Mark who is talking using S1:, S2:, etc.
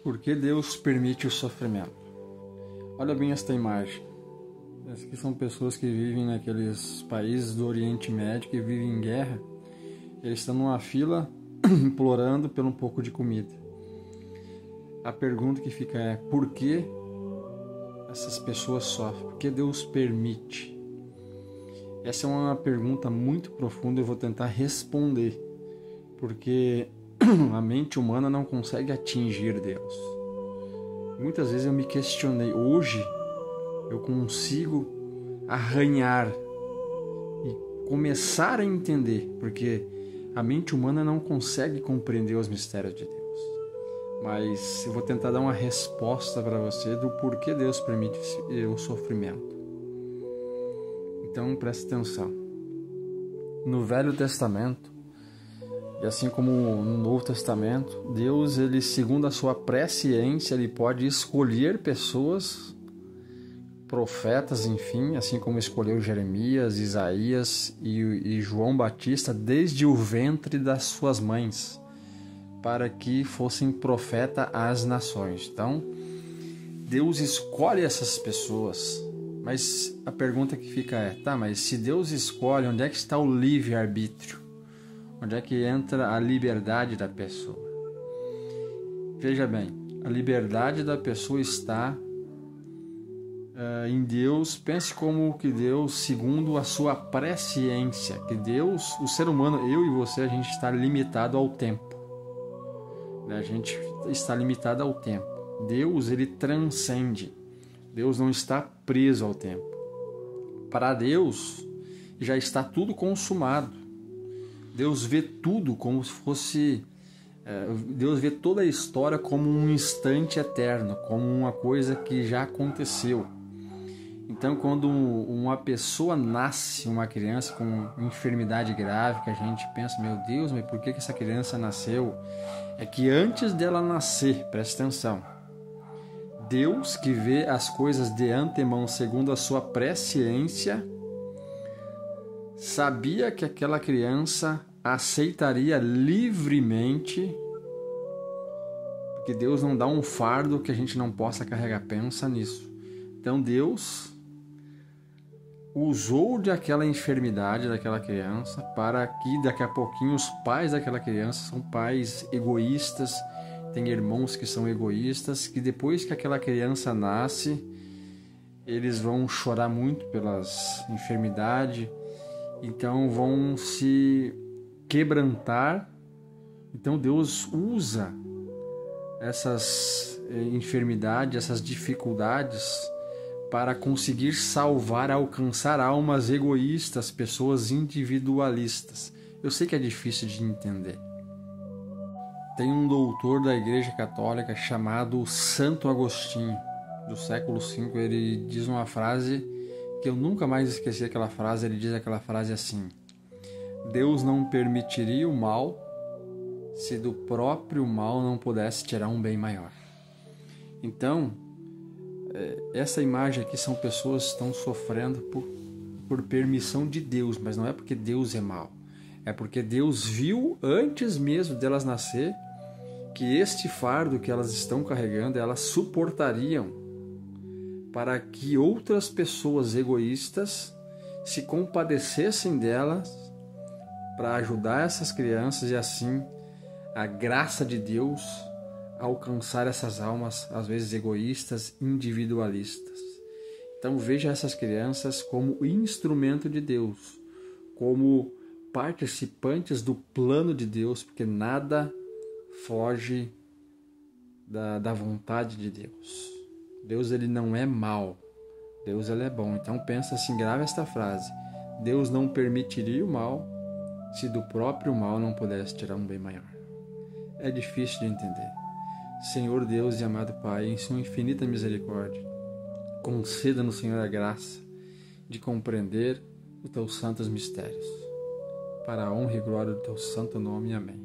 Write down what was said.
S1: Por que Deus permite o sofrimento? Olha bem esta imagem. Essas aqui são pessoas que vivem naqueles países do Oriente Médio, que vivem em guerra. Eles estão numa fila implorando por um pouco de comida. A pergunta que fica é: por que essas pessoas sofrem? Por que Deus permite? Essa é uma pergunta muito profunda e eu vou tentar responder. Porque a mente humana não consegue atingir Deus. Muitas vezes eu me questionei. Hoje eu consigo arranhar e começar a entender, porque a mente humana não consegue compreender os mistérios de Deus. Mas eu vou tentar dar uma resposta para você do porquê Deus permite o sofrimento. Então preste atenção. No Velho Testamento, e assim como no Novo Testamento, Deus, ele, segundo a sua presciência, ele pode escolher pessoas, profetas, enfim, assim como escolheu Jeremias, Isaías e João Batista desde o ventre das suas mães, para que fossem profeta às nações. Então, Deus escolhe essas pessoas, mas a pergunta que fica é: tá, mas se Deus escolhe, onde é que está o livre-arbítrio? Onde é que entra a liberdade da pessoa? Veja bem, a liberdade da pessoa está em Deus. Pense como que Deus, segundo a sua presciência, que Deus, o ser humano, eu e você, a gente está limitado ao tempo. A gente está limitado ao tempo. Deus, ele transcende. Deus não está preso ao tempo. Para Deus, já está tudo consumado. Deus vê tudo como se fosse... Deus vê toda a história como um instante eterno, como uma coisa que já aconteceu. Então, quando uma pessoa nasce, uma criança com enfermidade grave, que a gente pensa: meu Deus, mas por que essa criança nasceu? É que antes dela nascer, preste atenção, Deus, que vê as coisas de antemão segundo a sua presciência, sabia que aquela criança aceitaria livremente, porque Deus não dá um fardo que a gente não possa carregar. Pensa nisso. Então Deus usou daquela enfermidade daquela criança para que daqui a pouquinho os pais daquela criança são pais egoístas, tem irmãos que são egoístas, que depois que aquela criança nasce, eles vão chorar muito pelas enfermidades, então vão se quebrantar. Então Deus usa essas enfermidades, essas dificuldades para conseguir salvar, alcançar almas egoístas, pessoas individualistas. Eu sei que é difícil de entender. Tem um doutor da Igreja Católica chamado Santo Agostinho, do século V. Ele diz uma frase que eu nunca mais esqueci. Aquela frase, ele diz aquela frase assim: Deus não permitiria o mal se do próprio mal não pudesse tirar um bem maior. Então, essa imagem aqui são pessoas que estão sofrendo por permissão de Deus, mas não é porque Deus é mau. É porque Deus viu, antes mesmo delas nascer, que este fardo que elas estão carregando, elas suportariam, para que outras pessoas egoístas se compadecessem delas, para ajudar essas crianças e assim a graça de Deus alcançar essas almas, às vezes egoístas, individualistas. Então veja essas crianças como instrumento de Deus, como participantes do plano de Deus, porque nada foge da vontade de Deus. Deus, ele não é mau, Deus, ele é bom. Então pensa assim, grave esta frase: Deus não permitiria o mal se do próprio mal não pudesse tirar um bem maior. É difícil de entender. Senhor Deus e amado Pai, em sua infinita misericórdia, conceda-nos, Senhor, a graça de compreender os teus santos mistérios, para a honra e glória do teu santo nome. Amém.